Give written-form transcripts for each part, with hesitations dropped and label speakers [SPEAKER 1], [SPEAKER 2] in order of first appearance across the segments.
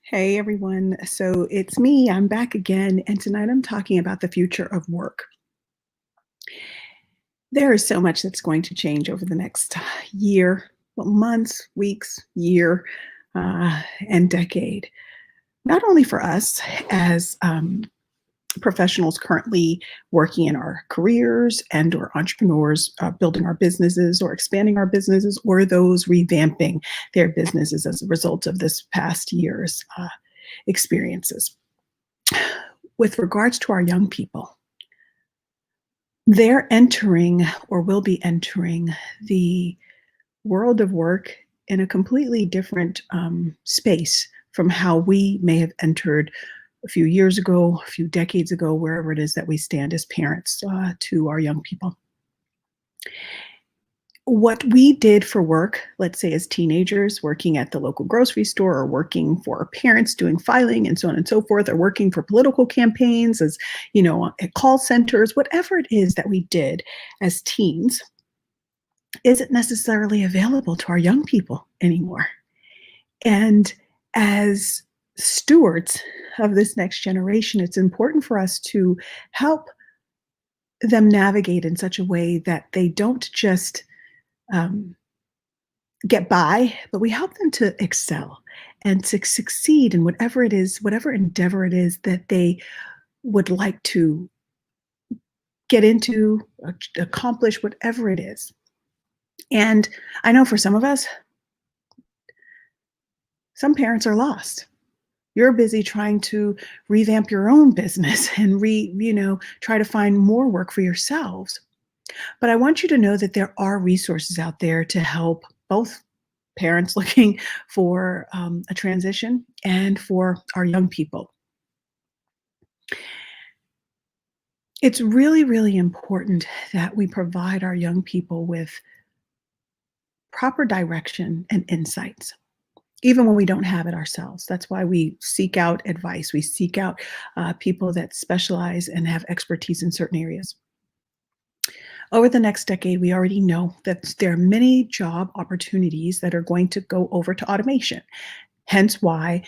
[SPEAKER 1] Hey everyone, so it's me, I'm back again, and tonight I'm talking about the future of work. There is so much that's going to change over the next year, well, months, weeks, year, and decade. Not only for us as professionals currently working in our careers and or entrepreneurs building our businesses or expanding our businesses, or those revamping their businesses as a result of this past year's experiences. With regards to our young people, they're entering or will be entering the world of work in a completely different space from how we may have entered a few years ago, a few decades ago, wherever it is that we stand as parents to our young people. What we did for work, let's say as teenagers, working at the local grocery store or working for our parents doing filing and so on and so forth, or working for political campaigns as, at call centers, whatever it is that we did as teens, isn't necessarily available to our young people anymore. And as stewards of this next generation, it's important for us to help them navigate in such a way that they don't just um, get by, but we help them to excel and to succeed in whatever it is, whatever endeavor it is that they would like to get into, accomplish, whatever it is. And I know for some of us, some parents are lost. You're busy trying to revamp your own business and try to find more work for yourselves. But I want you to know that there are resources out there to help both parents looking for a transition and for our young people. It's really, really important that we provide our young people with proper direction and insights, even when we don't have it ourselves. That's why we seek out advice. We seek out people that specialize and have expertise in certain areas. Over the next decade, we already know that there are many job opportunities that are going to go over to automation. Hence why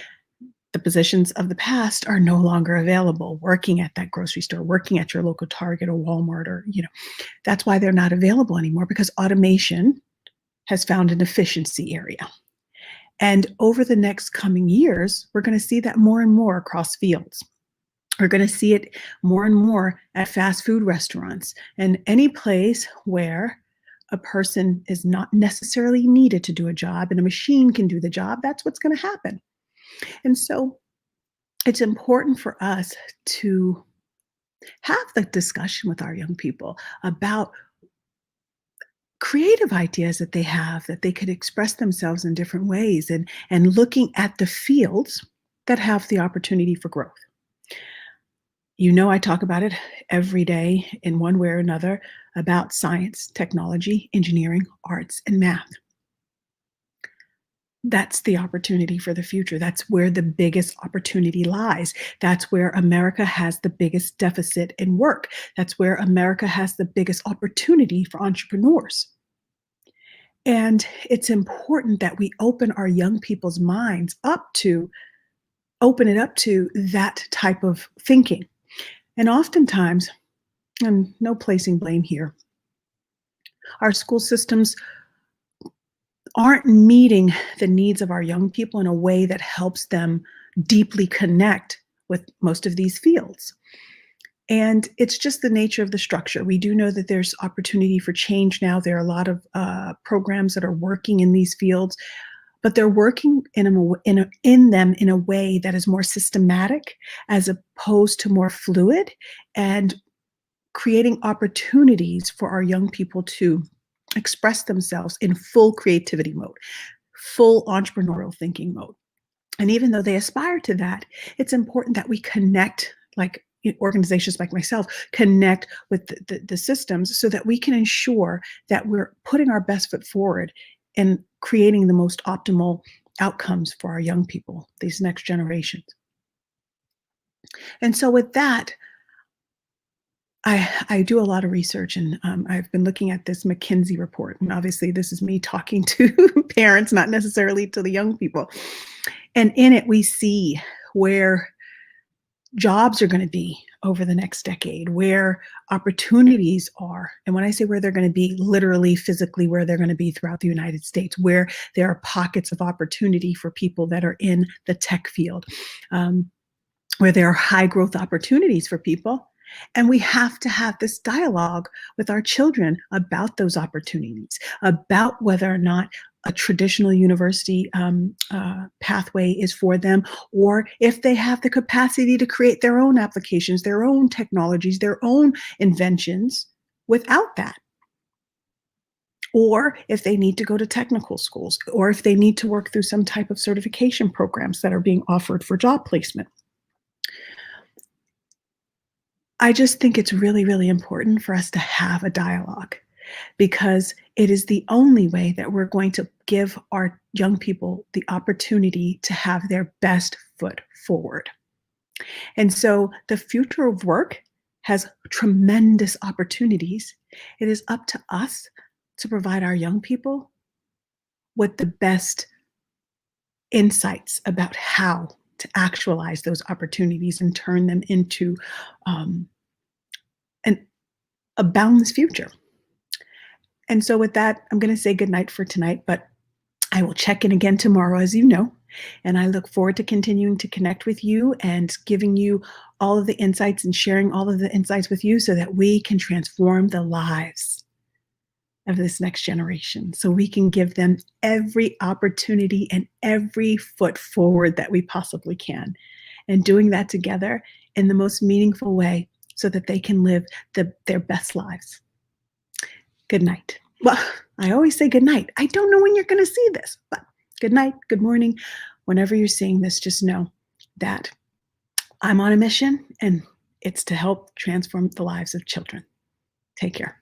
[SPEAKER 1] the positions of the past are no longer available. Working at that grocery store, working at your local Target or Walmart, or, that's why they're not available anymore, because automation has found an efficiency area. And over the next coming years, we're going to see that more and more across fields. We're going to see it more and more at fast food restaurants and any place where a person is not necessarily needed to do a job and a machine can do the job. That's what's going to happen. And so it's important for us to have the discussion with our young people about creative ideas that they have, that they could express themselves in different ways, and looking at the fields that have the opportunity for growth. I talk about it every day in one way or another about science, technology, engineering, arts, and math. That's the opportunity for the future. That's where the biggest opportunity lies. That's where America has the biggest deficit in work. That's where America has the biggest opportunity for entrepreneurs. And it's important that we open our young people's minds up to open it up to that type of thinking. And oftentimes, and no placing blame here, our school systems aren't meeting the needs of our young people in a way that helps them deeply connect with most of these fields. And it's just the nature of the structure. We do know that there's opportunity for change now. There are a lot of programs that are working in these fields, but they're working in them in a way that is more systematic as opposed to more fluid, and creating opportunities for our young people to express themselves in full creativity mode, full entrepreneurial thinking mode. And even though they aspire to that, it's important that we connect, like organizations like myself, connect with the systems so that we can ensure that we're putting our best foot forward and creating the most optimal outcomes for our young people, these next generations. And so with that, I do a lot of research, and I've been looking at this McKinsey report. And obviously, this is me talking to parents, not necessarily to the young people. And in it, we see where jobs are going to be over the next decade, where opportunities are. And when I say where they're going to be, literally, physically, where they're going to be throughout the United States, where there are pockets of opportunity for people that are in the tech field, where there are high growth opportunities for people. And we have to have this dialogue with our children about those opportunities, about whether or not a traditional university pathway is for them, or if they have the capacity to create their own applications, their own technologies, their own inventions without that. Or if they need to go to technical schools, or if they need to work through some type of certification programs that are being offered for job placement. I just think it's really, really important for us to have a dialogue, because it is the only way that we're going to give our young people the opportunity to have their best foot forward. And so the future of work has tremendous opportunities. It is up to us to provide our young people with the best insights about how to actualize those opportunities and turn them into um, an, a boundless future. And so, with that, I'm going to say goodnight for tonight, but I will check in again tomorrow, as you know. And I look forward to continuing to connect with you and giving you all of the insights and sharing all of the insights with you so that we can transform the lives of this next generation, so we can give them every opportunity and every foot forward that we possibly can. And doing that together in the most meaningful way so that they can live their best lives. Good night. Well, I always say good night. I don't know when you're going to see this, but good night, good morning. Whenever you're seeing this, just know that I'm on a mission, and it's to help transform the lives of children. Take care.